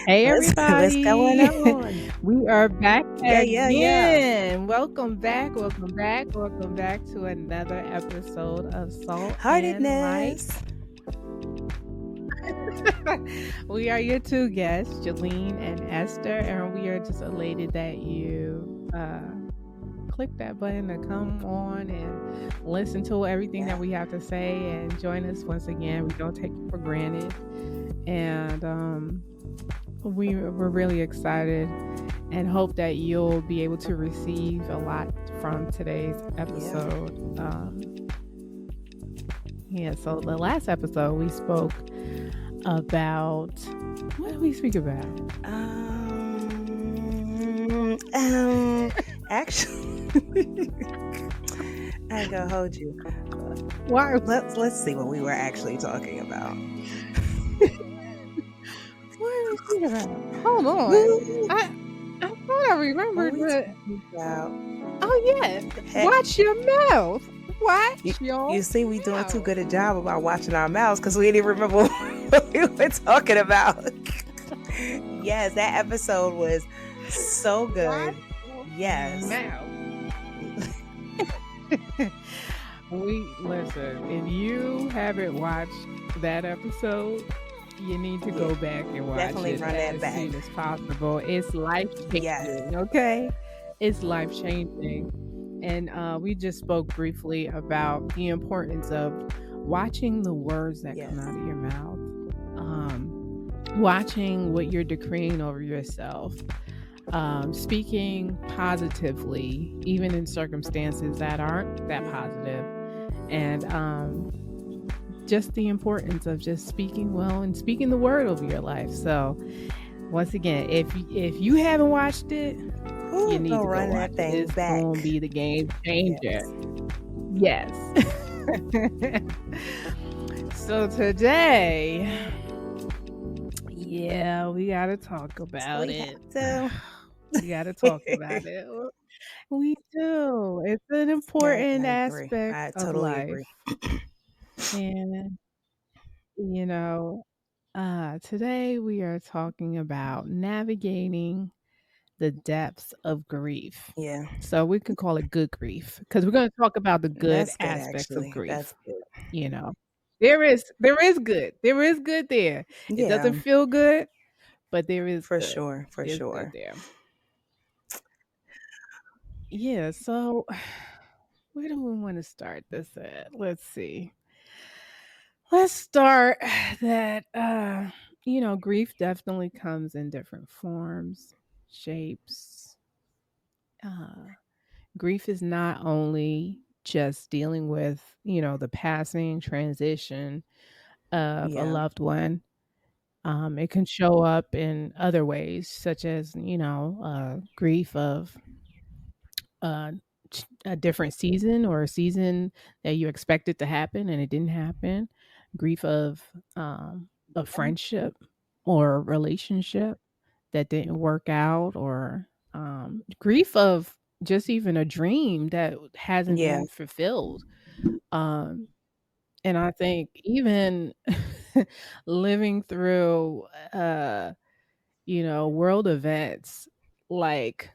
Hey What's going everybody, on? we are back Yeah. again. Welcome back, welcome back to another episode of Salt and Light. Heartedness. We are your two guests, Jalene and Esther, and we are just elated that you click that button to come on and listen to everything that Yeah. we have to say and join us once again. We don't take it for granted. And we're really excited and hope that you'll be able to receive a lot from today's episode. So the last episode we spoke about, what did we speak about? Actually, I ain't gonna hold you. Why? Let's see what we were actually talking about. What did we speak about? Hold on. I thought I remembered, but oh yeah, watch your mouth. Watch your You see, we doing mouth. too good a job about watching our mouths because we didn't remember what we were talking about. Yes, that episode was so good. Yes. Listen, if you haven't watched that episode, you need to go back and watch Definitely it run that as back. soon as possible. It's life-changing, Yes. okay? It's life-changing. And we just spoke briefly about the importance of watching the words that come out of your mouth, watching what you're decreeing over yourself, speaking positively, even in circumstances that aren't that positive, and just the importance of just speaking well and speaking the word over your life. So once again, if you haven't watched it, you need to go run watch that thing it. It's back. gonna be the game changer. Yes. So today, we gotta talk about it. We gotta talk about it. We do. It's an important aspect I of totally life. agree. And today we are talking about navigating the depths of grief. Yeah. So we can call it good grief because we're going to talk about the good aspects of grief. That's good. There is good. There is good there. Yeah. It doesn't feel good, but there is for good. sure. For There's sure. Good there. Yeah. So where do we want to start this at? Let's see. Let's start that grief definitely comes in different forms, shapes. Grief is not only just dealing with, the passing, transition of a loved one. It can show up in other ways, such as, grief of a different season or a season that you expected to happen and it didn't happen. Grief of a friendship or a relationship that didn't work out, or grief of just even a dream that hasn't been fulfilled. And I think even living through, world events like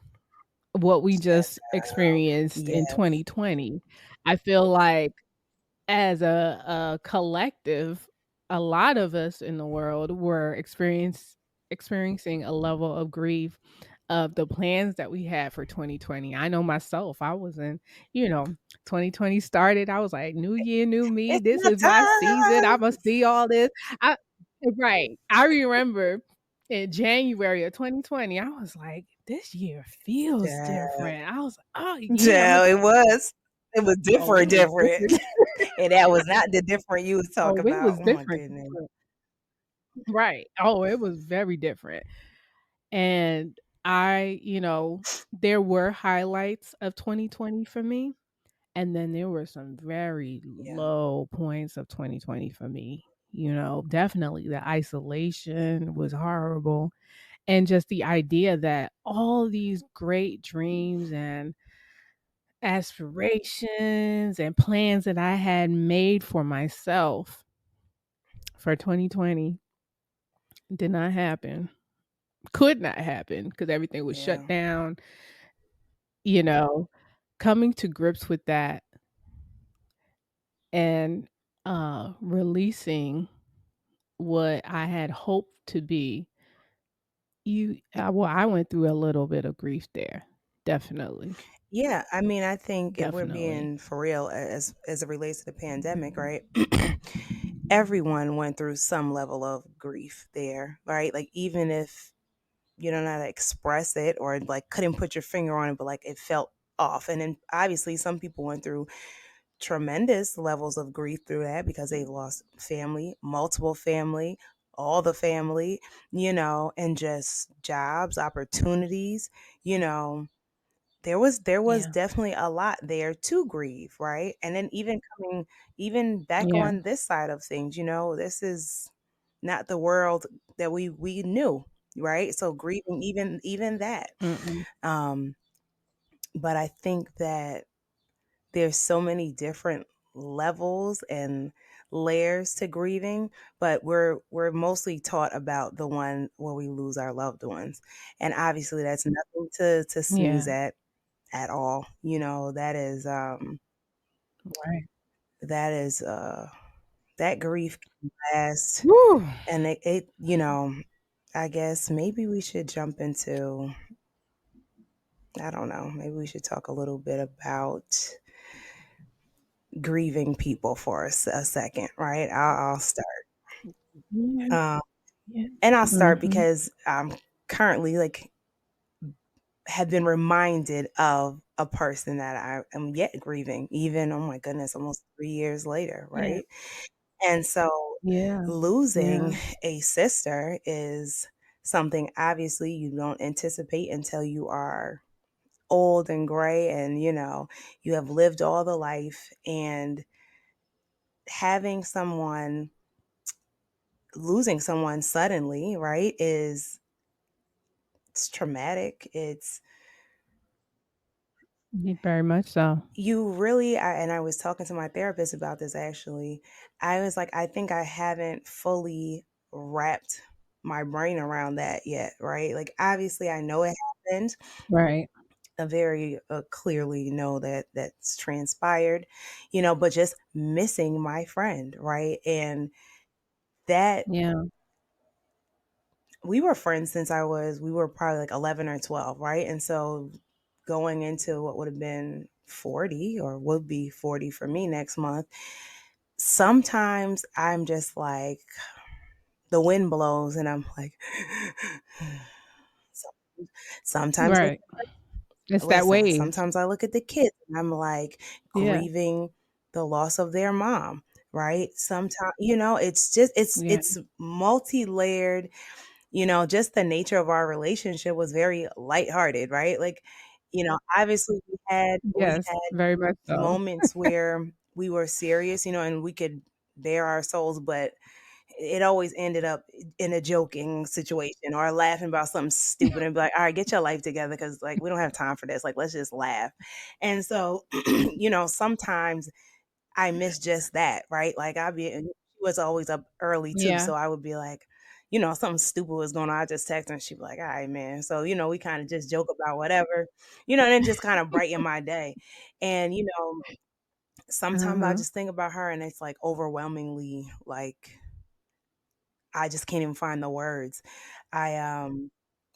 what we just experienced in 2020, I feel like as a collective, a lot of us in the world were experiencing a level of grief of the plans that we had for 2020. I know myself, I was in, 2020 started. I was like, new year, new me. This is my season. I must be all this. Right. I remember in January of 2020, I was like, this year feels different. I was like, oh yeah. It was. It was different. And that was not the different you was talking It about. was Oh my different. goodness. Right. Oh, it was very different. And there were highlights of 2020 for me. And then there were some very low points of 2020 for me. Definitely the isolation was horrible. And just the idea that all these great dreams and aspirations and plans that I had made for myself for 2020 did not happen. could not happen because everything was shut Yeah. down, you know, coming to grips with that and, releasing what I had hoped to be, I went through a little bit of grief there. Definitely, Yeah, I mean, I think if we're definitely. being for real as it relates to the pandemic, right? Everyone went through some level of grief there, right? Like even if you don't know how to express it or like couldn't put your finger on it, but like it felt off. And then obviously some people went through tremendous levels of grief through that because they lost family, multiple family, all the family, and just jobs, opportunities, you know. There was Yeah, definitely a lot there to grieve, right? And then even back yeah, on this side of things, this is not the world that we knew, right? So grieving even that. mm-mm, Um, but I think that there's so many different levels and layers to grieving, but we're mostly taught about the one where we lose our loved ones. And obviously that's nothing to sneeze yeah, at all. That is right. that is that grief can last. Woo! And I guess maybe we should jump into, I don't know, maybe we should talk a little bit about grieving people for a second, right? I'll start. Yeah, Um, yeah, and I'll start mhm, because I'm currently like have been reminded of a person that I am yet grieving, even, oh my goodness, almost 3 years later, yeah, right? And so yeah, losing yeah, a sister is something obviously you don't anticipate until you are old and gray and you have lived all the life, and having someone losing someone suddenly, right, it's traumatic. It's very much so. you really and I was talking to my therapist about this actually. I was like, I think I haven't fully wrapped my brain around that yet, right? Like obviously I know it happened. Right, I very clearly know that that's transpired, but just missing my friend, right? And that yeah, we were friends since we were probably like 11 or 12, right? And so going into what would have been 40 or would be 40 for me next month, sometimes I'm just like, the wind blows and I'm like, so- sometimes I right. It's that listen, wave. sometimes I look at the kids and I'm like Yeah, grieving the loss of their mom, right? Sometimes, it's just, yeah, it's multi-layered. Just the nature of our relationship was very lighthearted, right? Like, obviously we yes, had very much so. moments where we were serious, and we could bare our souls, but it always ended up in a joking situation or laughing about something stupid and be like, all right, get your life together because like we don't have time for this. Like, let's just laugh. And so, sometimes I miss just that, right? Like and she was always up early too. Yeah, So I would be like, something stupid was going on. I just text her and she'd be like, all right, man. So, we kind of just joke about whatever, and it just kind of brighten my day. And, sometimes I uh-huh, just think about her and it's like overwhelmingly like I just can't even find the words. I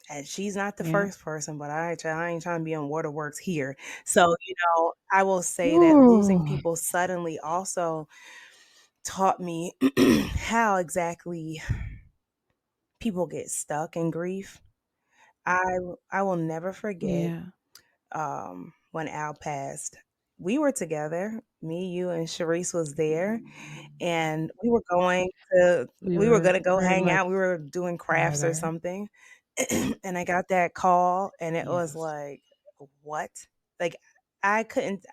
and she's not the yeah. first person, but I ain't trying to be on waterworks here. So, I will say that losing Ooh, people suddenly also taught me how exactly people get stuck in grief. I will never forget yeah, when Al passed. We were together, me, you, and Sharice was there, and we were gonna go very hang much out. We were doing crafts or together. something, and I got that call, and it was Yes. like, what? Like I couldn't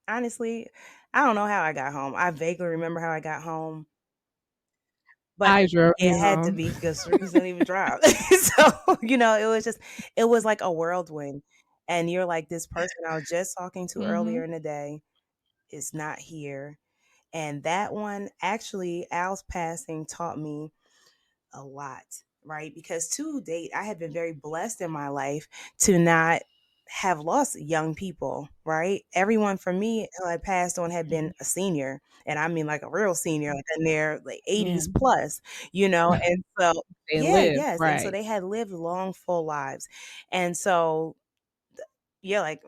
honestly. I don't know how I got home. I vaguely remember how I got home, but I drove it you had to home. be because Sharice didn't even drive. So, it was like a whirlwind. And you're like, this person I was just talking to earlier Mhm. in the day is not here. And that one, actually, Al's passing taught me a lot. right? Because to date, I have been very blessed in my life to not have lost young people, right? Everyone for me who had passed on had been Mhm. a senior, and I mean like a real senior, like in their like Yeah. 80s plus, and so They yeah, live, yes, and so right. they had lived long, full lives, and so yeah, like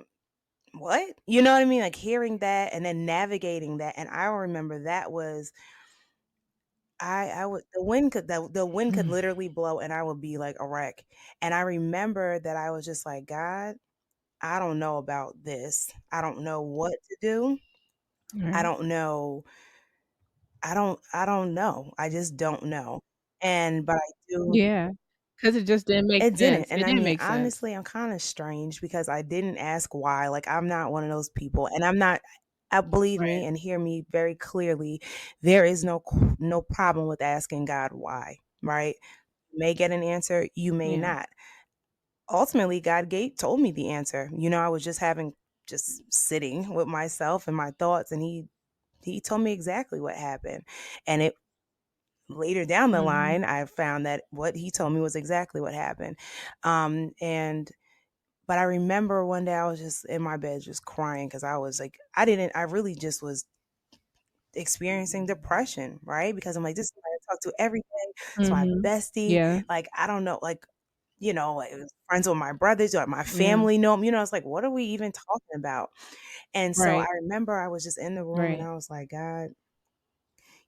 what? You know what I mean? Like hearing that and then navigating that, and I remember that was I would the wind could Mm. literally blow and I would be like a wreck. And I remember that I was just like, God, I don't know about this. I don't know what to do. I Right. don't know. I don't know. I just don't know. And but I do Yeah, 'cause it just didn't make it didn't. sense. And It I didn't mean, make sense. honestly, I'm kind of strange because I didn't ask why. Like I'm not one of those people. And I'm not believe Right. me and hear me very clearly. There is no problem with asking God why, right? You may get an answer, you may Yeah. not. Ultimately, God gave told me the answer. I was just sitting with myself and my thoughts and he told me exactly what happened. And it later down the Mhm. line, I found that what he told me was exactly what happened. And but I remember one day I was just in my bed just crying because I was like, I really just was experiencing depression, right? Because I'm like, this is somebody I talk to every day. It's my Mhm. bestie. Yeah. Like, I don't know, like, like, it was friends with my brothers or my Yeah. family know him. It's like, what are we even talking about? And so I Right. remember I was just in the room and Right. I was like, God,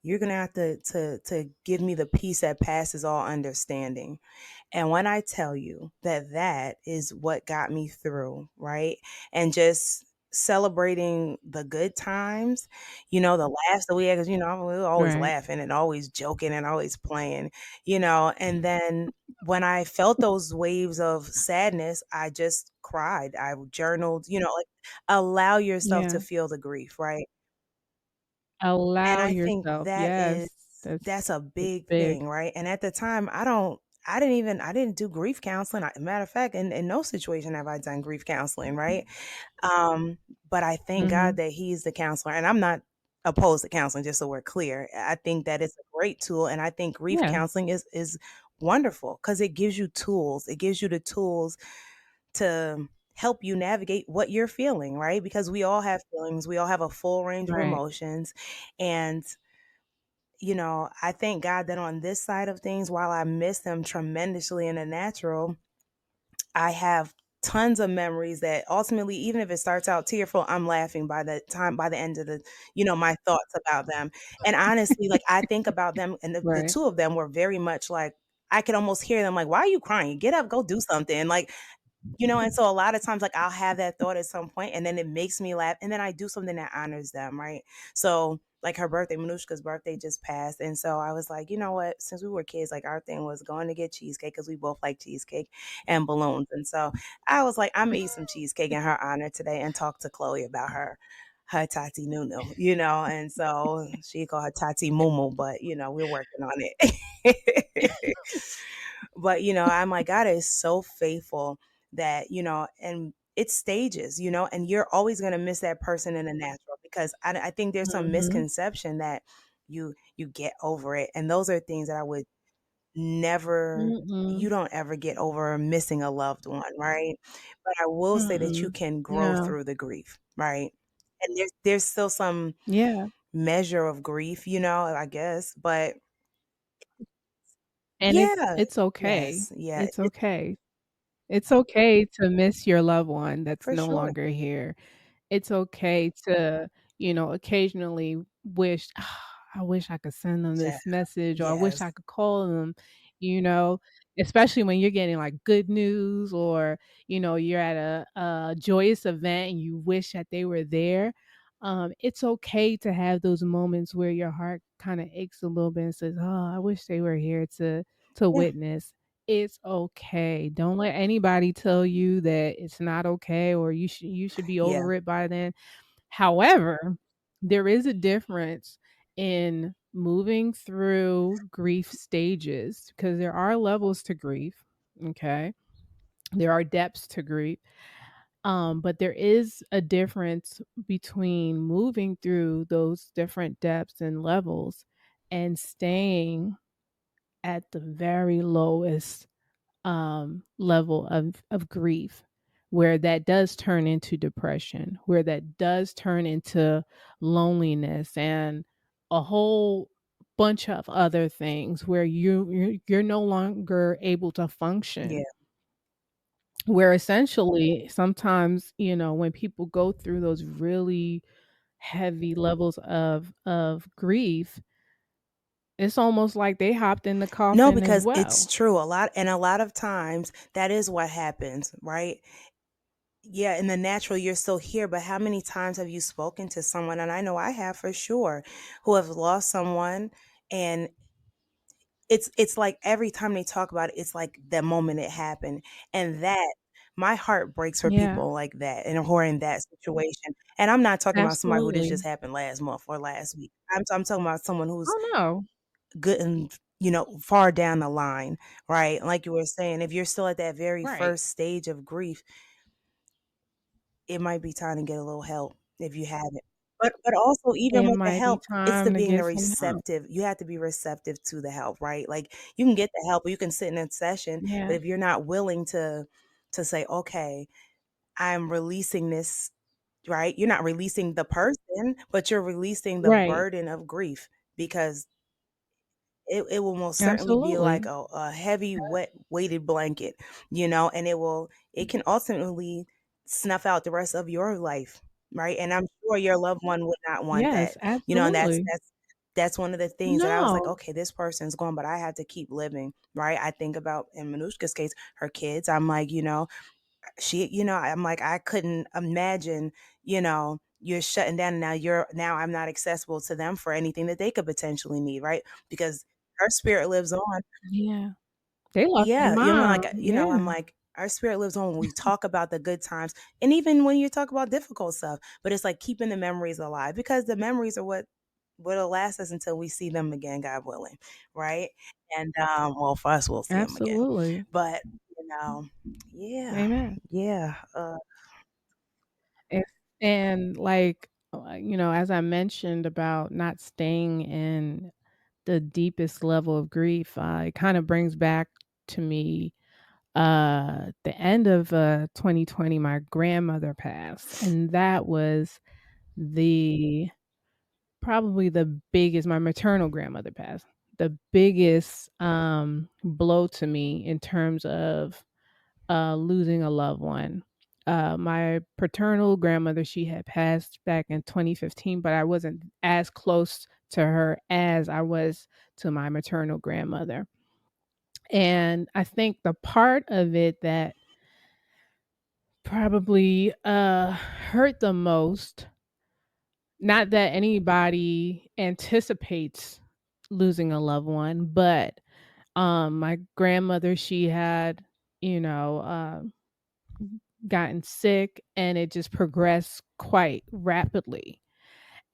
you're gonna have to give me the peace that passes all understanding. And when I tell you that that is what got me through, right? And just celebrating the good times, the laughs that we had, because, we were always Right. laughing and always joking and always playing, and then when I felt those waves of sadness, I just cried. I journaled, like allow yourself to Yeah. feel the grief, right? And Allow I think yourself. that is Yes. that's a That's big big. thing, right? And at the time, I didn't do grief counseling. Matter of fact, in no situation have I done grief counseling, right? Um, but I thank God Mhm. that He's the counselor, and I'm not opposed to counseling. Just so we're clear, I think that it's a great tool, and I think grief Yeah. counseling is wonderful because it gives you tools. It gives you the tools to help you navigate what you're feeling, right? Because we all have feelings, we all have a full range of Right. emotions, and I thank God that on this side of things, while I miss them tremendously in the natural, I have tons of memories that ultimately, even if it starts out tearful, I'm laughing by the end of my thoughts about them. And honestly, like I think about them, and the Right. two of them were very much like, I could almost hear them like, why are you crying? Get up, go do something. Like, and so a lot of times, like, I'll have that thought at some point, and then it makes me laugh, and then I do something that honors them, right? So, like her birthday, Manushka's birthday just passed, and so I was like, you know what? Since we were kids, like our thing was going to get cheesecake because we both like cheesecake and balloons, and so I was like, I made some cheesecake in her honor today, and talked to Chloe about her Tati Nunu, and so she called her Tati Mumu, but we're working on it. But I'm like, God is so faithful that and it's stages, and you're always going to miss that person in the natural because I think there's some Mhm. misconception that you get over it, and those are things that I would never you Mm-mm. don't ever get over missing a loved one, right? But I will say that you Mm-mm. can grow No. through the grief, right? And there's still some Yeah. measure of grief, I guess, but And yeah, it's okay. yes, yeah, It's okay. It's okay to miss your loved one that's for no sure. longer here. It's okay to, occasionally wish, I wish I could send them Yeah, this message, or I wish I yes. could call them, you know, especially when you're getting like good news, or, you're at a joyous event and you wish that they were there. It's okay to have those moments where your heart kind of aches a little bit and says, "Oh, I wish they were here to Yeah, witness." It's okay. Don't let anybody tell you that it's not okay, or you should be yeah, over it by then. However, there is a difference in moving through grief stages, because there are levels to grief, okay? There are depths to grief. But there is a difference between moving through those different depths and levels and staying at the very lowest level of grief, where that does turn into depression, where that does turn into loneliness and a whole bunch of other things where you're no longer able to Yeah. function. Where essentially sometimes, when people go through those really heavy levels of grief, it's almost like they hopped in the No, coffin as because it's well. true. A lot of times that is what happens, right? Yeah, in the natural, you're still here, but how many times have you spoken to someone, and I know I have for sure, who have lost someone, and it's like every time they talk about it, it's like the moment it happened. And that my heart breaks for Yeah, people like that and who are in that situation. And I'm not talking about somebody who this absolutely. just happened last month or last week. I'm talking about someone who's Oh, no. good and far down the line, right? Like you were saying, if you're still at that very Right. first stage of grief, it might be time to get a little help if you haven't. But also even It with the might be help, it's the time to being the get some help. receptive. You have to be receptive to the help, right? Like you can get the help or you can sit in a session, but Yeah. if you're not willing to say, "Okay, I'm releasing this," right? You're not releasing the person, but you're releasing the Right. burden of grief because it will most certainly be like Absolutely. a heavy, wet, weighted blanket, and it can ultimately snuff out the rest of your life, right? And I'm sure your loved one would not want Yes, that, and absolutely. that's one of the things that I was like, No. okay, this person's gone, but I have to keep living, right? I think about in Manushka's case, her kids. I'm like, I'm like, I couldn't imagine, you're shutting down and now I'm not accessible to them for anything that they could potentially need, right? Because her spirit lives on. Yeah. They lost their Yeah, mom. I'm Yeah. like, our spirit lives on when we talk about the good times and even when you talk about difficult stuff. But it's like keeping the memories alive because the memories are what'll last us until we see them again, God willing, right? And well, for us, we'll see them again. Absolutely. But yeah, Amen. yeah, If and, like, as I mentioned about not staying in the deepest level of grief, it kinda brings back to me, the end of, 2020, my grandmother passed, and that was the probably the biggest my maternal grandmother passed. The biggest, blow to me in terms of, losing a loved one. My paternal grandmother, she had passed back in 2015, but I wasn't as close to her as I was to my maternal grandmother. And I think the part of it that probably, hurt the most, not that anybody anticipates losing a loved one, but, my grandmother, she had, you know, gotten sick and it just progressed quite rapidly.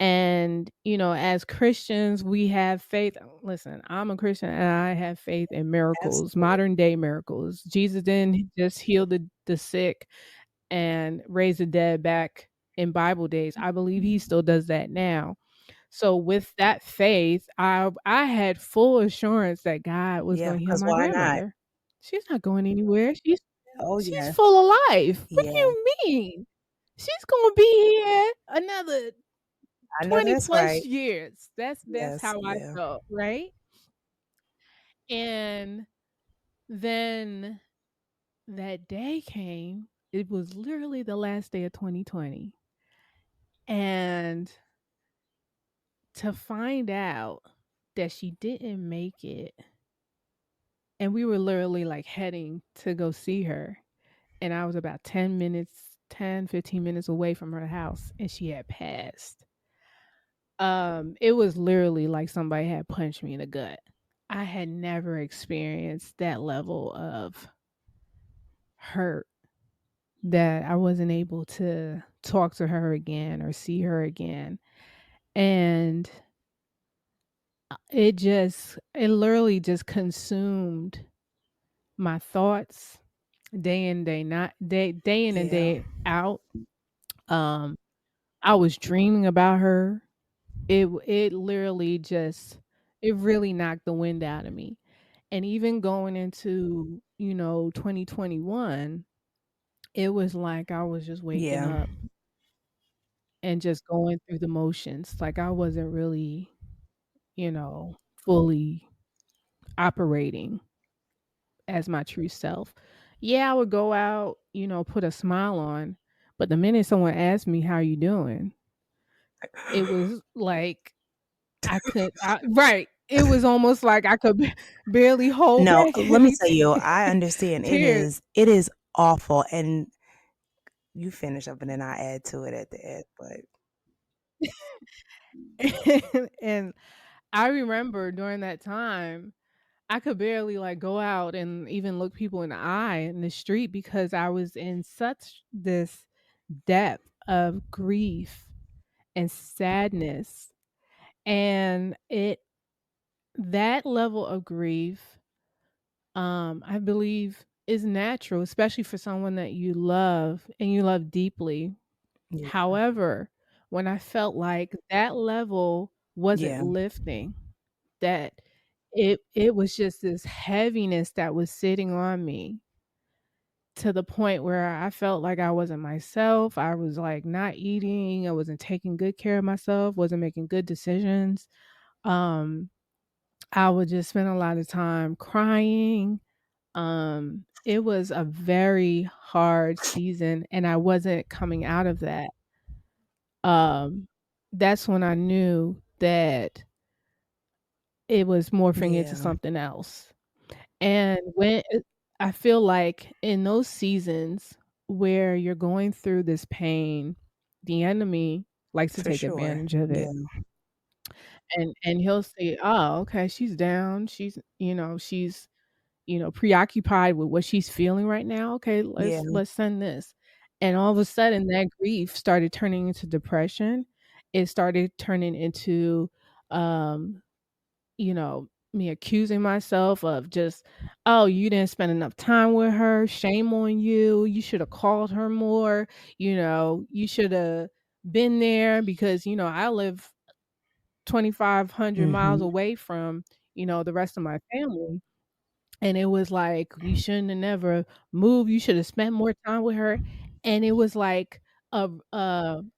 And, as Christians, we have faith. Listen, I'm a Christian and I have faith in miracles, absolutely. modern day miracles. Jesus didn't just heal the sick and raise the dead back in Bible days. I believe he still does that now. So with that faith, I had full assurance that God was Yeah, going to heal because my why not? grandmother. She's not going anywhere. Oh, She's yes. full of life. What do Yeah. you mean? She's gonna be here another I know 20 that's plus right. years. That's Yes, how I yeah. felt, right? And then that day came. It was literally the last day of 2020. And to find out that she didn't make it, and we were literally like heading to go see her, and I was about 15 minutes away from her house, and she had passed. It was literally like somebody had punched me in the gut. I had never experienced that level of hurt that I wasn't able to talk to her again or see her again. And it literally just consumed my thoughts day in, day not day in and Yeah. day out. Um, I was dreaming about her. It literally just it really knocked the wind out of me. And even going into, 2021, it was like I was just waking Yeah. up and just going through the motions. Like I wasn't really, fully operating as my true self. Yeah, I would go out, put a smile on, but the minute someone asked me, "How you doing?" It was like right. It was almost like I could barely hold No, back let me any tell you, I understand. tears. It is awful, and you finish up, and then I add to it at the end. But And I remember during that time, I could barely like go out and even look people in the eye in the street because I was in such this depth of grief and sadness. And that level of grief, I believe is natural, especially for someone that you love and you love deeply. yeah, However, when I felt like that level wasn't yeah, lifting, that it was just this heaviness that was sitting on me to the point where I felt like I wasn't myself. I was like not eating, I wasn't taking good care of myself, wasn't making good decisions. Um, I would just spend a lot of time crying. It was a very hard season and I wasn't coming out of that. Um, that's when I knew that it was morphing into yeah, something else. And I feel like in those seasons where you're going through this pain, the enemy likes to for take sure. advantage of Yeah, it. And he'll say, "Oh, okay, she's down. She's, preoccupied with what she's feeling right now. Okay, yeah, let's send this." And all of a sudden that grief started turning into depression. It started turning into um me accusing myself of just, "Oh, you didn't spend enough time with her. Shame on you. You should have called her more. You should have been there because, I live 2,500 miles hmm away from, the rest of my family." And it was like, "You shouldn't have never moved, you should have spent more time with her." And it was like a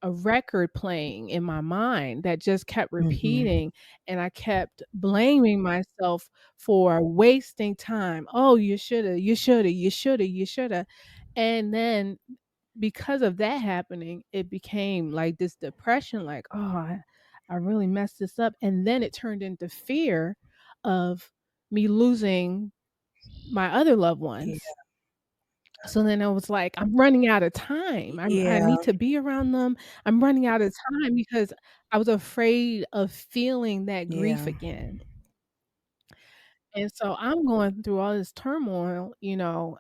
record playing in my mind that just kept hmm repeating, and I kept blaming myself for wasting time. "Oh, you shoulda, you shoulda, you shoulda, you shoulda." And then because of that happening, it became like this depression, like, "Oh, I really messed this up." And then it turned into fear of me losing my other loved yeah, ones. So then I was like, "I'm running out of time. I yeah, need to be around them. I'm running out of time," because I was afraid of feeling that grief yeah, again. And so I'm going through all this turmoil,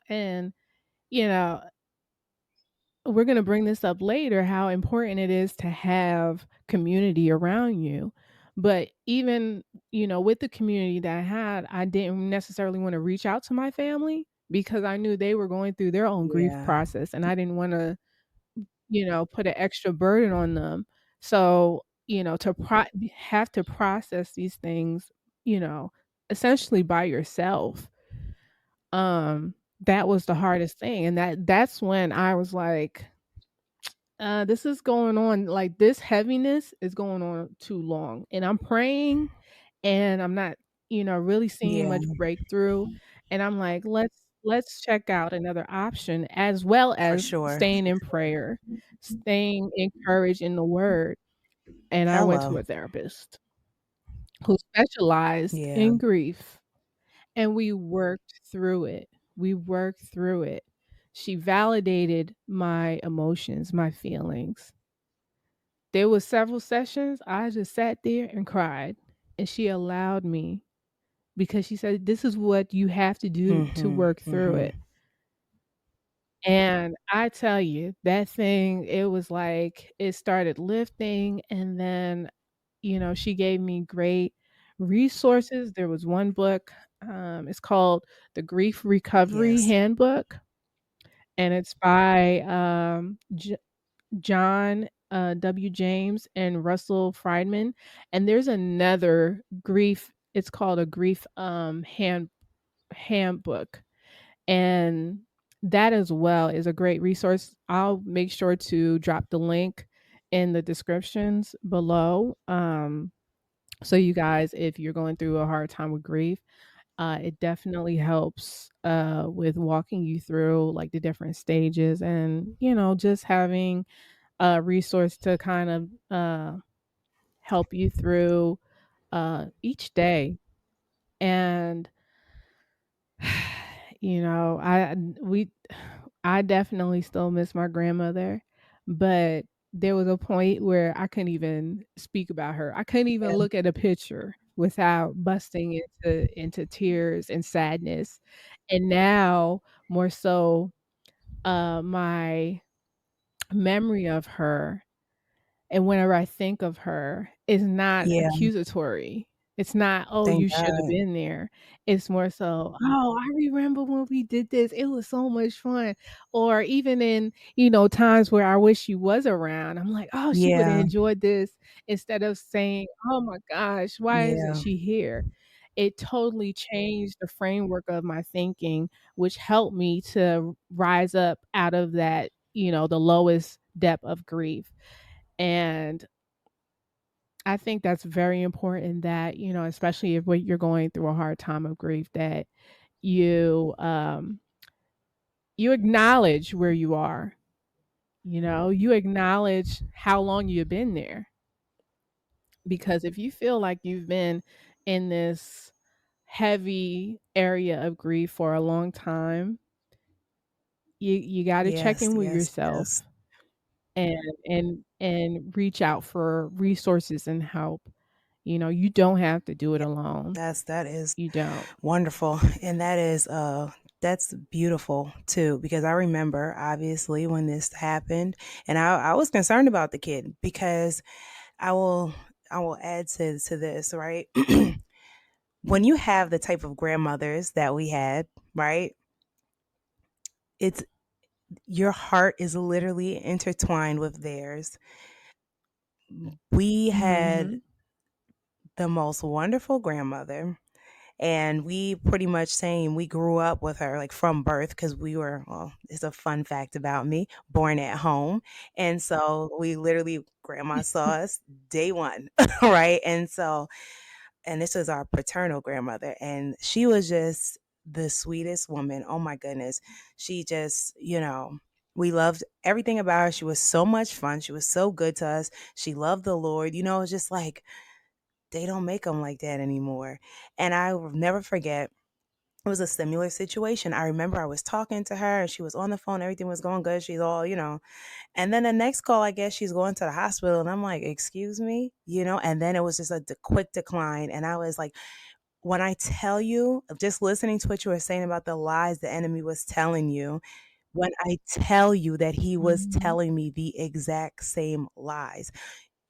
and, you know, we're gonna bring this up later, how important it is to have community around you. But even, with the community that I had, I didn't necessarily wanna reach out to my family because I knew they were going through their own grief yeah, process, and I didn't wanna, put an extra burden on them. So, have to process these things, you know, essentially by yourself. That was the hardest thing, and that's when I was like, this is going on, like, this heaviness is going on too long, and I'm praying, and I'm not, really seeing yeah, much breakthrough, and I'm like, "Let's check out another option," as well for as sure. staying in prayer, staying encouraged in the word, and I went to Hello. a therapist who specialized Yeah. in grief, and we worked through it. We worked through it. She validated my emotions, my feelings. There was several sessions I just sat there and cried, and she allowed me because she said, "This is what you have to do to Mhm. work through Mhm. it." And I tell you, that thing, it was like it started lifting, and then, she gave me great resources. There was one book, it's called The Grief Recovery Yes. Handbook, and it's by, John, W. James and Russell Friedman, and there's another grief, it's called a grief, handbook, handbook, and that as well is a great resource. I'll make sure to drop the link in the descriptions below. So you guys, if you're going through a hard time with grief, it definitely helps with walking you through like the different stages, and just having a resource to kind of help you through each day. And you know, I definitely still miss my grandmother, but there was a point where I couldn't even speak about her. I couldn't even Yeah. look at a picture without busting into tears and sadness. And now, more so, my memory of her, and whenever I think of her, it's not Yeah. accusatory. It's not, "Oh, Thank you should have God. been there." It's more so, "Oh, I remember when we did this. It was so much fun." Or even in, times where I wish she was around, I'm like, "Oh, she would have Yeah. enjoyed this," instead of saying, "Oh my gosh, why isn't Yeah. she here?" It totally changed the framework of my thinking, which helped me to rise up out of that, the lowest depth of grief. And I think that's very important that, especially if you're going through a hard time of grief, that you you acknowledge where you are. You acknowledge how long you've been there. Because if you feel like you've been in this heavy area of grief for a long time, you got to check Yes. in with Yes. Yes. yourself and and reach out for resources and help. You don't have to do it Yeah. alone. That is You don't. wonderful. And that's beautiful too, because I remember obviously when this happened, and I was concerned about the kid because I will I will add to this, right? When you have the type of grandmothers that we had, right? It's your heart is literally intertwined with theirs. We had Mhm. the most wonderful grandmother, and we pretty much saying we grew up with her like from birth, because we were, well, it's a fun fact about me, born at home. And so we literally, grandma saw us day one. Right. And this was our paternal grandmother, and she was just the sweetest woman. Oh my goodness. She just, we loved everything about her. She was so much fun. She was so good to us. She loved the Lord. It's just like they don't make them like that anymore. And I will never forget, it was a similar situation. I remember I was talking to her and she was on the phone, everything was going good. She's all, and then the next call, I guess she's going to the hospital. And I'm like, excuse me, and then it was just a quick decline. And I was like, when I tell you, just listening to what you were saying about the lies the enemy was telling you, when I tell you that he was Mhm. telling me the exact same lies,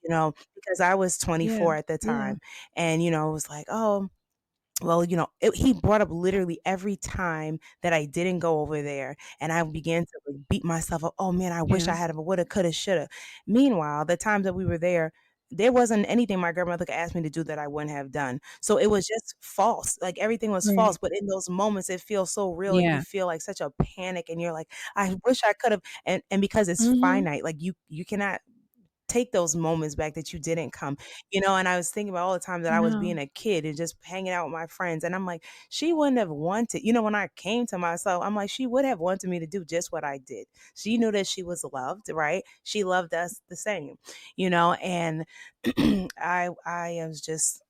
because I was Yeah. 24 at the Yeah. time. And, it was like, oh, well, he brought up literally every time that I didn't go over there, and I began to like beat myself up. Oh man, I wish I Yeah. had have, woulda, coulda, shoulda. Meanwhile, the times that we were there wasn't anything my grandmother could ask me to do that I wouldn't have done. So it was just false. Like everything was false. Right. But in those moments, it feels so real, and you Yeah. feel like such a panic, and you're like, I wish I could have. And because it's Mhm. finite, like you cannot take those moments back that you didn't come. And I was thinking about all the time that I was No. being a kid and just hanging out with my friends, and I'm like, she wouldn't have wanted, when I came to myself, I'm like, she would have wanted me to do just what I did. She knew that she was loved, right? She loved us the same, and I was just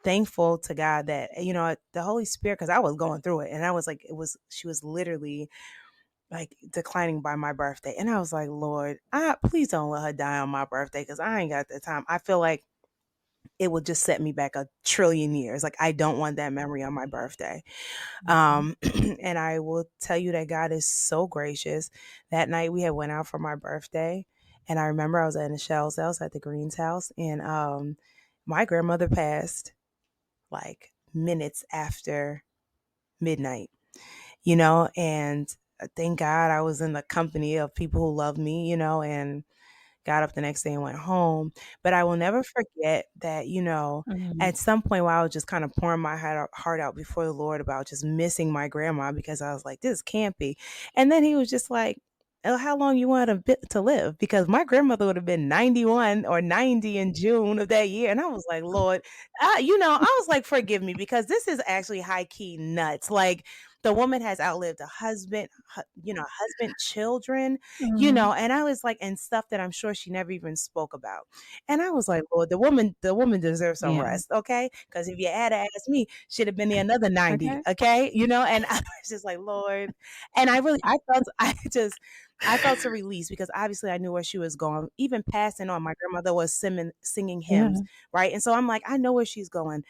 thankful to God that, the Holy Spirit, because I was going through it, and I was like, she was literally like declining by my birthday. And I was like, Lord, please don't let her die on my birthday, because I ain't got the time. I feel like it would just set me back a trillion years. Like I don't want that memory on my birthday. Mhm. And I will tell you that God is so gracious. That night we had went out for my birthday, and I remember I was at Michelle's house, at the Green's house, and my grandmother passed like minutes after midnight, and thank God I was in the company of people who love me, and got up the next day and went home. But I will never forget that, Mhm. at some point while I was just kind of pouring my heart out before the Lord about just missing my grandma because I was like, this can't be. And then he was just like, "Oh, how long you want to live?" Because my grandmother would have been 91 or 90 in June of that year. And I was like, Lord, I was like, forgive me because this is actually high key nuts. Like, the woman has outlived a husband, husband, children, Mhm. and I was like, and stuff that I'm sure she never even spoke about. And I was like, Lord, the woman deserves some Yeah. rest, okay? Because if you had to ask me, she'd have been there another 90, Okay. okay? And I was just like, Lord. And I felt a release because obviously I knew where she was going. Even passing on, my grandmother was singing hymns, Yeah. right? And so I'm like, I know where she's going.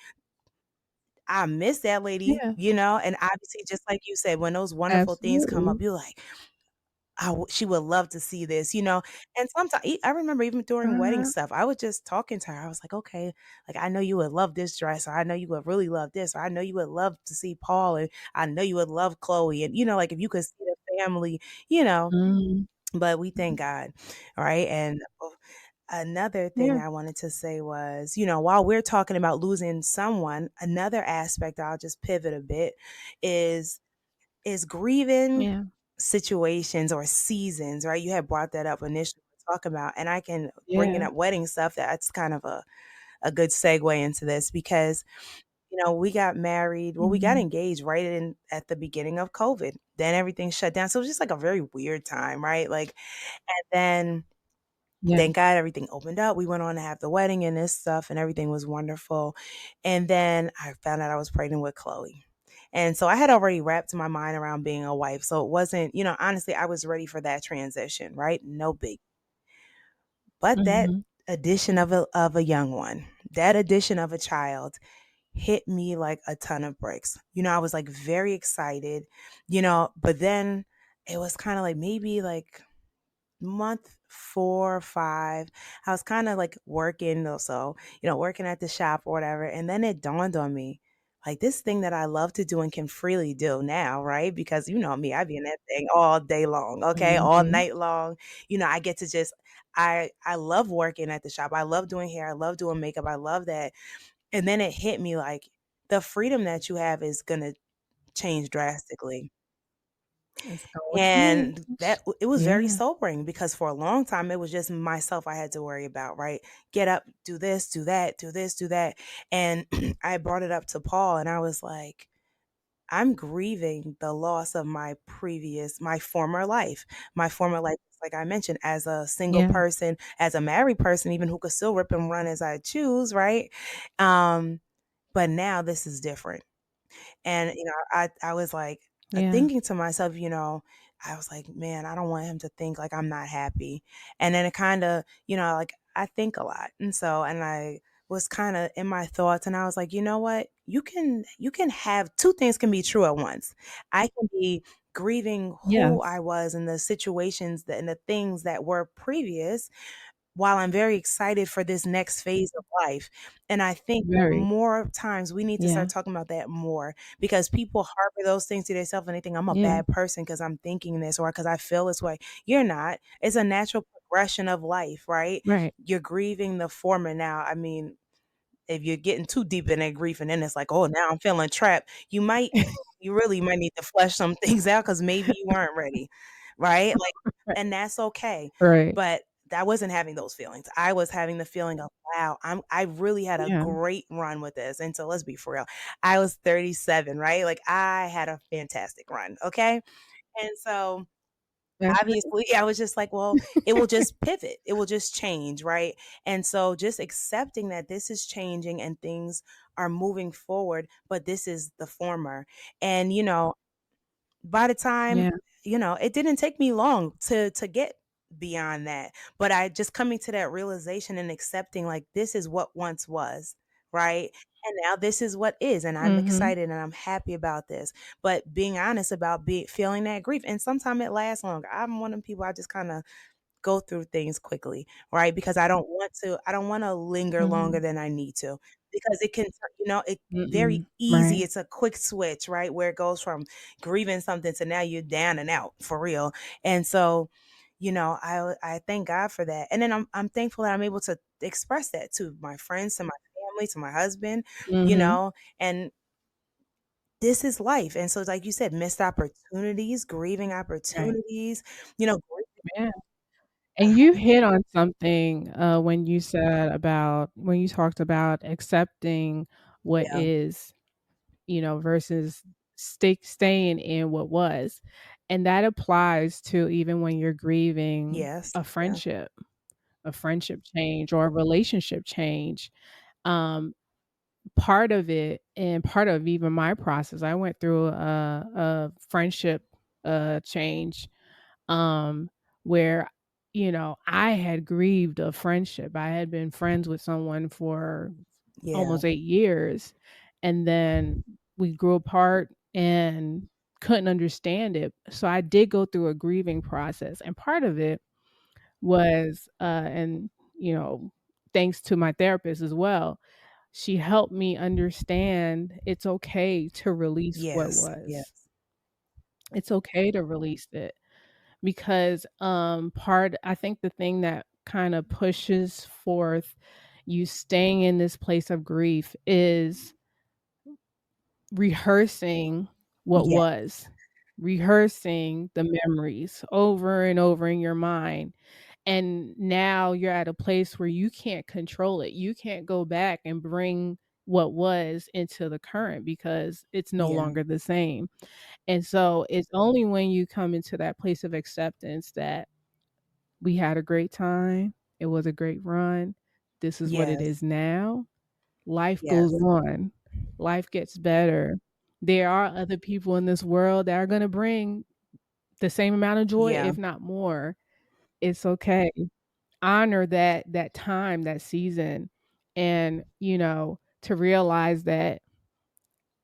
I miss that lady, Yeah. and obviously, just like you said, when those wonderful things come up, Absolutely. you're like, she would love to see this. And sometimes I remember even during wedding Uh-huh. stuff, I was just talking to her. I was like, okay, like I know you would love this dress, or I know you would really love this, or I know you would love to see Paul, and I know you would love Chloe, and like if you could see the family, you know. Mhm. But we thank God, right? And another thing Yeah. I wanted to say was, while we're talking about losing someone, another aspect I'll just pivot a bit is grieving Yeah. situations or seasons, right? You had brought that up initially to talk about, and I can bringing Yeah. up wedding stuff. That's kind of a good segue into this because we got married. Well, we got Mhm. engaged right in at the beginning of COVID. Then everything shut down, so it was just like a very weird time, right? Like, and then Yeah. thank God everything opened up. We went on to have the wedding and this stuff, and everything was wonderful. And then I found out I was pregnant with Chloe. And so I had already wrapped my mind around being a wife. So it wasn't, honestly, I was ready for that transition, right? No big. But that Mhm. addition of a young one, that addition of a child hit me like a ton of bricks. I was like very excited, but then it was kind of like maybe like month 4 or 5, I was kind of like working also, working at the shop or whatever. And then it dawned on me, like this thing that I love to do and can freely do now, right? Because you know me, I be in that thing all day long, okay, all Mhm. night long. I get to just, I love working at the shop. I love doing hair. I love doing makeup. I love that. And then it hit me like the freedom that you have is gonna change drastically. It's gonna And change. that it was very Yeah. sobering because for a long time it was just myself I had to worry about, right? Get up, do this, do that, do this, do that. And I brought it up to Paul and I was like, I'm grieving the loss of my former life. My former life, like I mentioned, as a single Yeah. person, as a married person, even who could still rip and run as I choose, right? Um, but now this is different. And, I was like, Yeah. thinking to myself, I was like, man, I don't want him to think like I'm not happy. And then it kind of, like I think a lot. And I was kind of in my thoughts and I was like, you know what? You can have two things can be true at once. I can be grieving who I Yes. was and the situations and the things that were previous while I'm very excited for this next phase of life. And I think Very. more times we need to Yeah. start talking about that more because people harbor those things to themselves and they think I'm a Yeah. bad person because I'm thinking this or because I feel this way. You're not. It's a natural progression of life, right? Right. You're grieving the former now. I mean, if you're getting too deep in that grief and then it's like, oh, now I'm feeling trapped, you really might need to flesh some things out because maybe you weren't ready, right? Like, Right. and that's okay. Right. But I wasn't having those feelings. I was having the feeling of, wow, I really had a Yeah. great run with this. And so let's be for real. I was 37, right? Like I had a fantastic run. Okay. And so Agree. obviously, I was just like, well, it will just pivot. It will just change, right? And so just accepting that this is changing and things are moving forward, but this is the former. And by the time, Yeah. it didn't take me long to get beyond that. But I just coming to that realization and accepting like this is what once was, right? And now this is what is, and I'm Mhm. excited and I'm happy about this. But being honest about feeling that grief, and sometimes it lasts longer. I'm one of them people I just kind of go through things quickly, right? Because I don't want to linger longer Mhm. than I need to because it can, it very Mm-mm. easy. Right. It's a quick switch, right? Where it goes from grieving something to now you're down and out for real. And so, I thank God for that. And then I'm thankful that I'm able to express that to my friends, to my family, to my husband, you Mhm. know, and this is life. And so like you said, missed opportunities, grieving Right. opportunities, Yeah. And you hit on something, when you said about when you talked about accepting what yeah, is, versus staying in what was. And that applies to even when you're grieving yes, a yeah, friendship change or a relationship change. Um, Part of it and part of even my process, I went through a friendship change, um, where, I had grieved a friendship. I had been friends with someone for yeah, almost 8 years, and then we grew apart and couldn't understand it. So I did go through a grieving process, and part of it was, and, you know, thanks to my therapist as well, she helped me understand it's okay to release what yes, was. yes, It's okay to release it because, I think the thing that kinda pushes forth you staying in this place of grief is rehearsing what yeah, was, rehearsing the memories over and over in your mind, and now you're at a place where you can't control it. You can't go back and bring what was into the current because it's no yeah, longer the same. And so it's only when you come into that place of acceptance that we had a great time, it was a great run, this is what it yes, is now. Life goes yes, on. Life gets better. There are other people in this world that are gonna bring the same amount of joy, yeah, if not more. It's okay. Honor that time, that season, and, to realize that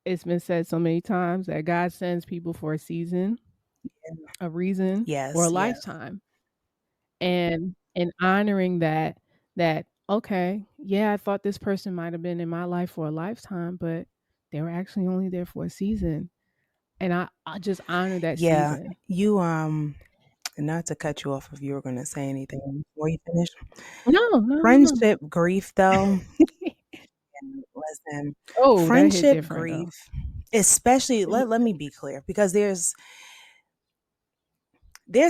it's been said so many times that God sends people for a season, a reason, or a yes, yes, lifetime. And honoring that, "Okay, yeah, I thought this person might have been in my life for a lifetime, but they were actually only there for a season." And I just honor that yeah. season. You not to cut you off if you were going to say anything before you finish. No, no, no, no. Friendship grief, though, listen, Oh, that hit friendship different, though. grief, especially, It hit let me be clear, because there's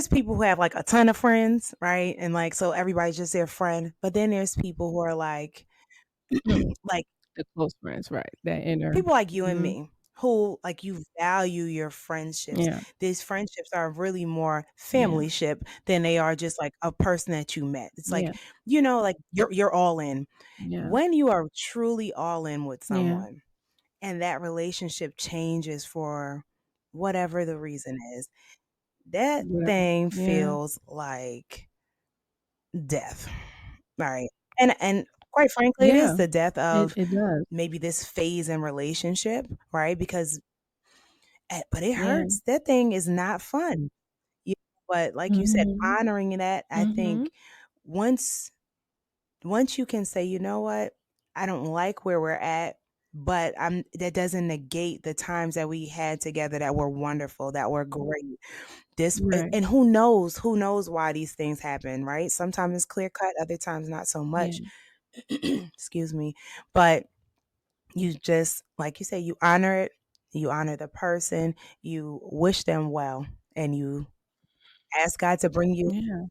people who have like a ton of friends, right? And like, so everybody's just their friend. But then there's people who are like, like the close friends, right, that inner. people like you and Mhm. me who like you value your friendships. Yeah, These friendships are really more yeah, family ship than they are just like a person that you met. It's like, yeah, like you're all in. yeah, When you are truly all in with yeah, someone and that relationship changes for whatever the reason is, that whatever. thing Yeah, feels like death. Right. And quite frankly, it is yeah, the death it of it does. maybe this phase in relationship, right? Because but it Yeah. hurts. That thing is not fun. You but like you said, Mhm, honoring that, I mhm. think once once you can say, "You know what? I don't like where we're at, but I'm that doesn't negate the times that we had together that were wonderful, that were great." Right. And who knows why these things happen, right? Sometimes it's clear cut, other times not so much. Yeah, Excuse me. But you just like you say, you honor it, you honor the person, you wish them well, and you ask God to bring you yeah.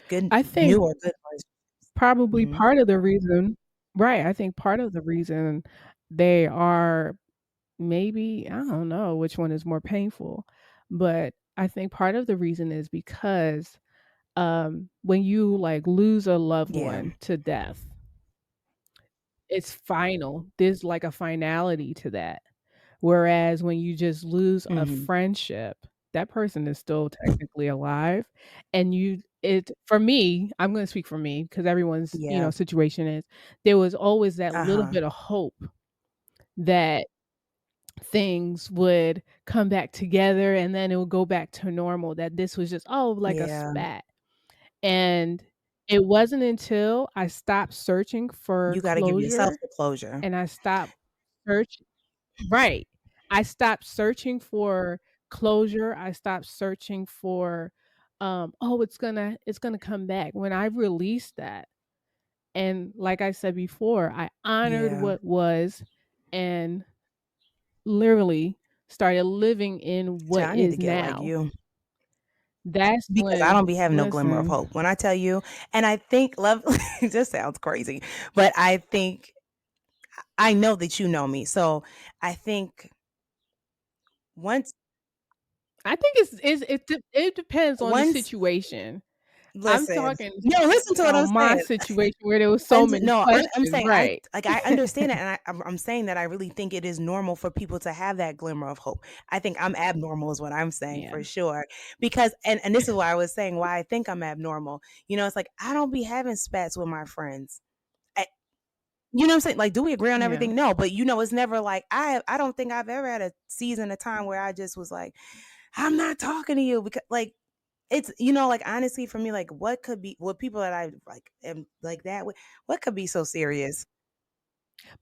good I think new or good ones. probably Mhm. part of the reason, right, I think part of the reason they are, maybe, I don't know which one is more painful, but I think part of the reason is because, when you, like, lose a loved Yeah. one to death, it's final. There's, like, a finality to that. Whereas when you just lose a Mhm. friendship, that person is still technically alive, and for me, I'm gonna speak for me because everyone's, Yeah. situation is, there was always that little Uh-huh. bit of hope that things would come back together and then it would go back to normal, that this was just, oh, like a Yeah. spat. And it wasn't until I stopped searching for You gotta give yourself closure the closure. and I stopped searching. Right. I stopped searching for closure, I stopped searching for, "Oh, it's gonna come back." When I released that, and like I said before, I honored Yeah. what was and literally started living in Child, what I need to is get like now. you That's because I when don't be having no glimmer of listen, hope. When I tell you, and I think love it just sounds crazy, but I think I know that you know me. So I think once I think it depends on the once situation. I'm listen. talking No, listen to what on I'm my saying. situation where there was so And many no, I'm questions, saying right. I understand that, and I'm saying that I really think it is normal for people to have that glimmer of hope. I think I'm abnormal is what I'm saying Yeah, for sure. Because and this is why I was saying why I think I'm abnormal. It's like I don't be having spats with my friends. I, you know what I'm saying? Like, do we agree on yeah. everything? No, but it's never like I don't think I've ever had a season of time where I just was like, I'm not talking to you because like it's like honestly for me, like what people that I like am like that with, what could be so serious?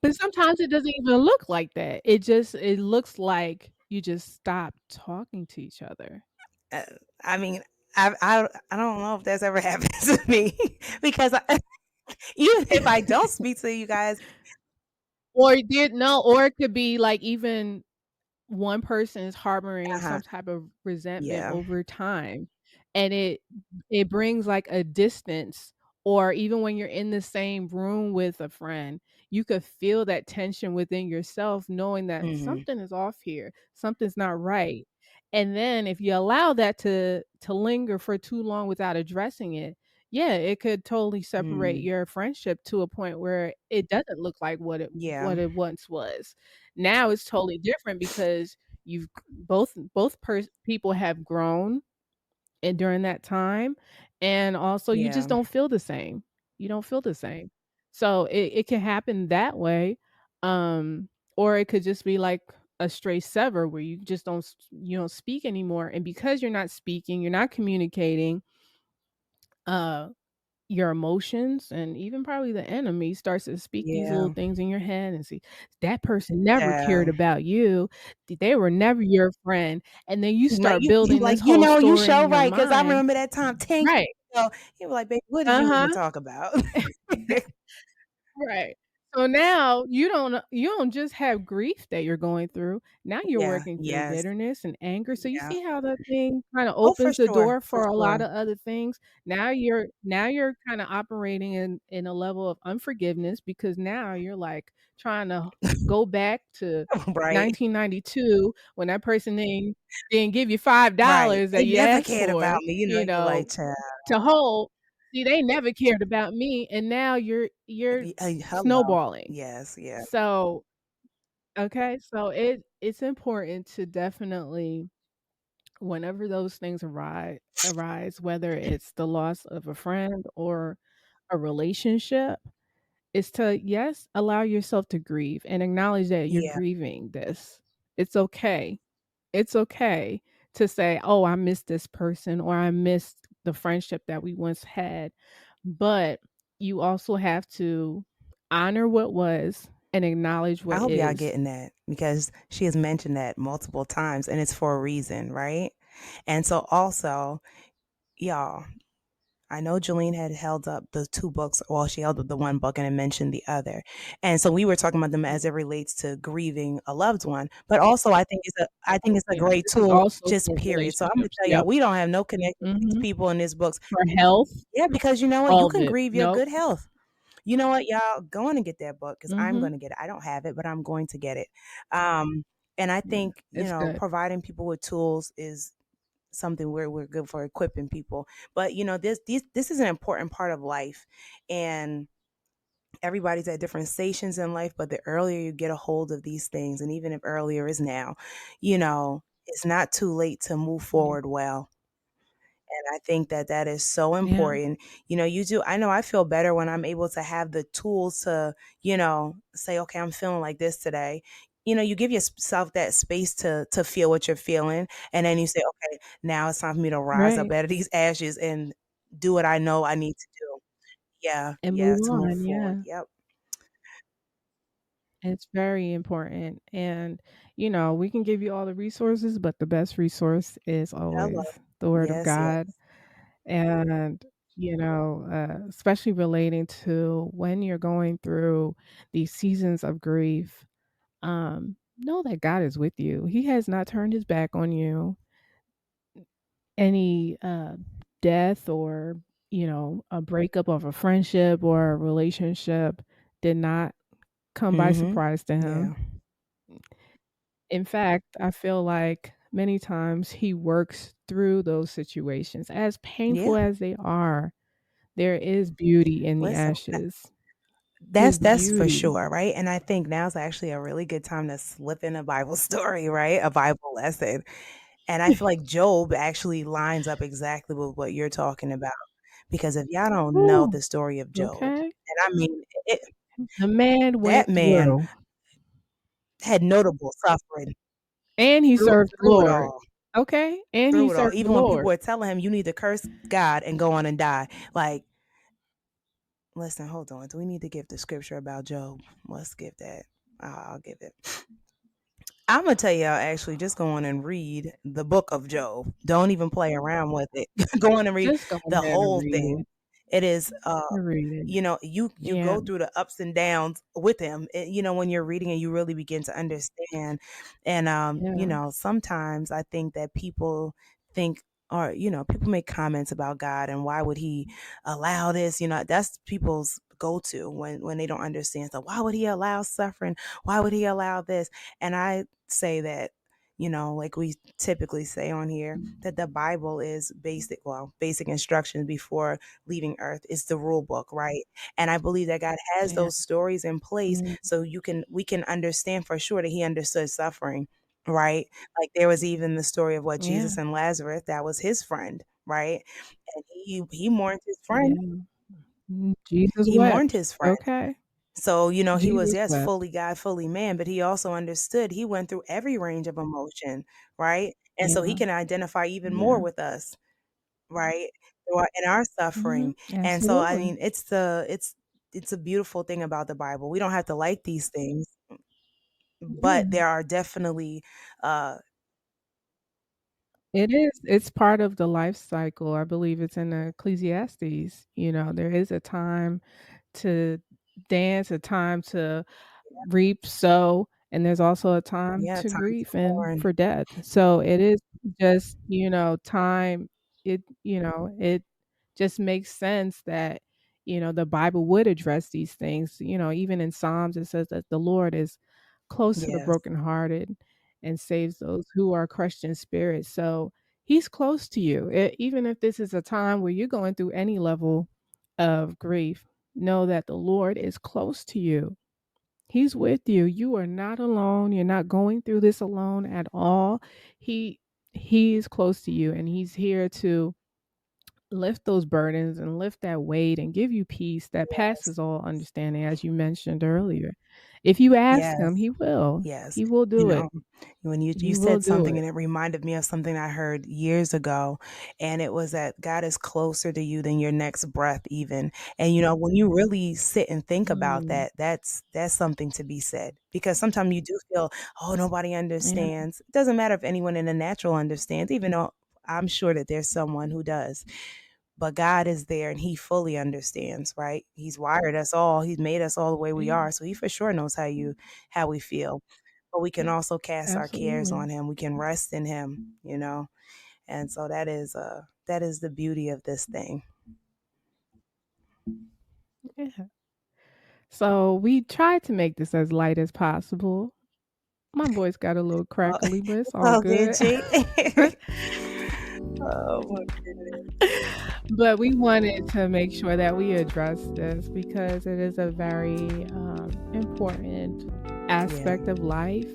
But sometimes it doesn't even look like that. It looks like you just stopped talking to each other. Uh, I mean, I don't know if that's ever happened to me because even if I don't speak to you guys, Or it did no, or it could be like even one person is harboring uh-huh, some type of resentment yeah, over time, and it brings, like, a distance, or even when you're in the same room with a friend, you could feel that tension within yourself knowing that hmm something is off here, something's not right, and then if you allow that to linger for too long without addressing it, yeah, it could totally separate mm, your friendship to a point where it doesn't look like yeah, what it once was. Now it's totally different because you've both people have grown and during that time, and also you just yeah. don't feel the same. You don't feel the same. So it can happen that way, or it could just be like a straight sever where you just you don't speak anymore, and because you're not speaking, you're not communicating, uh your emotions and even probably the enemy starts to speak these little Yeah, things in your head and see that person never cared child. about you. They were never your friend. And then you Like start you building like this whole you story in show your right because I mind. remember that time 10 years Right. ago. You were like, babe, what did you want to Uh-huh. talk about? Right. So now you don't just have grief that you're going through. Now you're Yeah, working through yes, bitterness and anger. So you yeah. see how that thing kind of Oh, for opens the sure, door for for a lot sure. of other things. Now you're kind of operating in a level of unforgiveness because now you're like trying to go back to Right, 1992 when that person didn't give you right. $5 They that you never asked cared about for, me, you're like, you know, "Child, to hold. See, they never cared about me, and now you're hello." snowballing. Yes, yeah. So, okay, so it's important to definitely whenever those things arise, whether it's the loss of a friend or a relationship, is to, yes, allow yourself to grieve and acknowledge that you're Yeah. grieving this. It's okay. It's okay to say, "Oh, I miss this person," or "I missed the friendship that we once had." But you also have to honor what was and acknowledge I what hope y'all is. getting that because she has mentioned that multiple times, and it's for a reason, right? And so also, y'all, I know Jolene had held up the 2 books, well, she held up the 1 book and then mentioned the other. And so we were talking about them as it relates to grieving a loved one, but also I think it's a Yeah, great this is tool also just for period. So I'm gonna relationships. tell y'all, Yep. we don't have no connection with these Mhm. people in this books. For health, Yeah, because you know what? all You of can it. grieve your Nope. good health. You know what, y'all? Go on and get that book because I'm Mhm. gonna get it. I don't have it, but I'm going to get it. Um, and I Yeah, think, it's good. providing people with tools is something where we're good for equipping people. But this is an important part of life. And everybody's at different stations in life, but the earlier you get a hold of these things, and even if earlier is now, it's not too late to move Yeah. forward well. And I think that that is so Yeah. important. I know I feel better when I'm able to have the tools to, say, okay, I'm feeling like this today. You give yourself that space to feel what you're feeling. And then you say, okay, now it's time for me to rise up Right. out of these ashes and do what I know I need to do. Yeah, And yeah, move to move on, forward. yeah. Yep. It's very important, and, we can give you all the resources, but the best resource is Hello. always the word of Yes, God. yes. And, especially relating to when you're going through these seasons of grief, know that God is with you. He has not turned his back on you. Any death or, a breakup of a friendship or a relationship did not come by Mhm. surprise to Yeah. him. In fact, I feel like many times he works through those situations. As painful Yeah. as they are, there is beauty in the Listen, ashes. that's There's that's for beauty. sure, right? And I think now's actually a really good time to slip in a Bible story, right? A Bible lesson. And I feel like Job actually lines up exactly with what you're talking about. Because if y'all don't know Ooh, the story of Job, okay. and I mean, The man that went man through, had notable suffering and he through served the through it Lord. all, Okay? And he through it all. served the Even when people Lord. were telling him, "You need to curse God and go on and die." Like, listen, hold on. Do we need to give the scripture about Job? Let's give that. I'll give it. I'm gonna tell y'all actually just go on and read the book of Job. Don't even play around with it. Go on and read Just go the ahead and whole read thing. it. It is Read it. you Yeah. go through the ups and downs with him. When you're reading it, you really begin to understand. And Yeah. sometimes I think that people think or people make comments about God and why would he allow this? That's people's go to when they don't understand. So why would he allow suffering? Why would he allow this? And I say that, like we typically say on here, that the Bible is basic instructions before leaving earth. It's the rule book, right? And I believe that God has Yeah. those stories in place Mm, so we can understand for sure that he understood suffering, right? Like there was even the story of what yeah. Jesus and Lazarus, that was his friend, right? And he mourned his friend. Yeah. Jesus He mourned wept. his friend. Okay? So, he was, Jesus yes, wept. fully God, fully man, but he also understood. He went through every range of emotion, right? And so he Yeah. can identify even more Yeah. with us, right? In our Mhm. suffering. And so, I Absolutely. mean, it's a beautiful thing about the Bible. We don't have to like these things, but Yeah. there are definitely uh It is. It's part of the life cycle. I believe it's in Ecclesiastes. There is a time to dance, a time to reap, sow, and there's also a time yeah, to time grieve to and mourn. for death. So it is just, time. It just makes sense that, the Bible would address these things. Even in Psalms, it says that the Lord is close to the Yes. brokenhearted and saves those who are crushed in spirit. So he's close to you. Even if this is a time where you're going through any level of grief, know that the Lord is close to you. He's with you. You are not alone. You're not going through this alone at all. He he is close to you and he's here to lift those burdens and lift that weight and give you peace that Yes. passes all understanding, as you mentioned earlier. If you ask him, Yes. he will. Yes. He will You do know, it. when you He will said do something it. and it reminded me of something I heard years ago, and it was that God is closer to you than your next breath even. And when you really sit and think about Mm, that, that's something to be said. Because sometimes you do feel, oh, nobody yeah, understands. It doesn't matter if anyone in the natural understands, even though I'm sure that there's someone who does. But God is there and he fully understands, right? He's wired us all. He's made us all the way we yeah, are. So he for sure knows how we feel. But we can also cast our cares absolutely. on him. We can rest in him. And so that is the beauty of this thing. Yeah. So we tried to make this as light as possible. My voice got a little Oh, crackly, but it's it's all all good, good. G. Oh my goodness. But we wanted to make sure that we address this because it is a very important Yeah. aspect of life.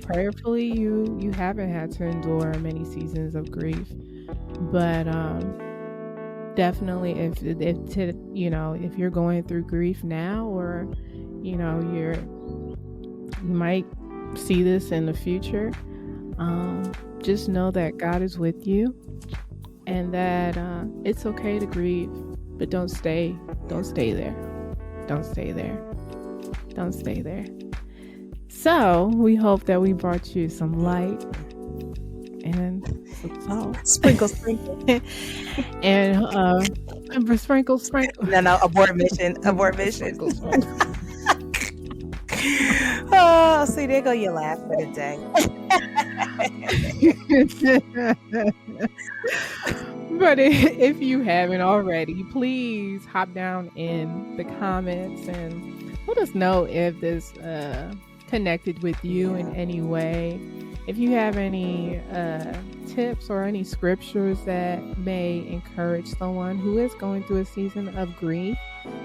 Prayerfully, you haven't had to endure many seasons of grief, but definitely if you're going through grief now, or you might see this in the future, just know that God is with you and that it's okay to grieve, but don't stay there. Don't stay there. Don't stay there. So we hope that we brought you some light and of salt. Sprinkle, sprinkle. And sprinkle, sprinkle. No, abort mission. Abort mission. Sprinkle, sprinkle. Oh, see, there go your laugh for the day. But if you haven't already, please hop down in the comments and let us know if this connected with you in any way. If you have any tips or any scriptures that may encourage someone who is going through a season of grief,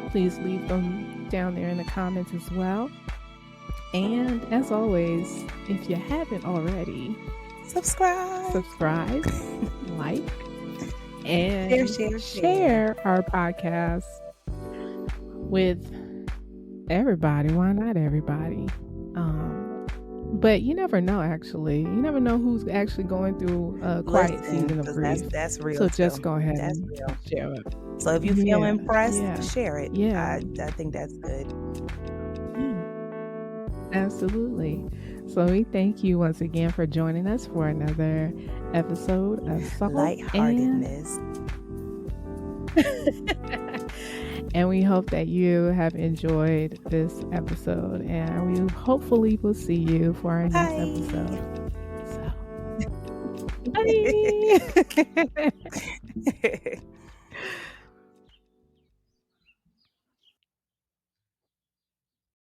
please leave them down there in the comments as well. And as always, if you haven't already, subscribe, like, and share our podcast with everybody. Why not everybody? But you never know, actually. You never know who's actually going through a quiet season of grief. That's real. So just go ahead and share it. So if you feel impressed, share it. Yeah. I think that's good. Absolutely. So we thank you once again for joining us for another episode of Lightheartedness. And we hope that you have enjoyed this episode, and we hopefully will see you for our next episode. So, bye.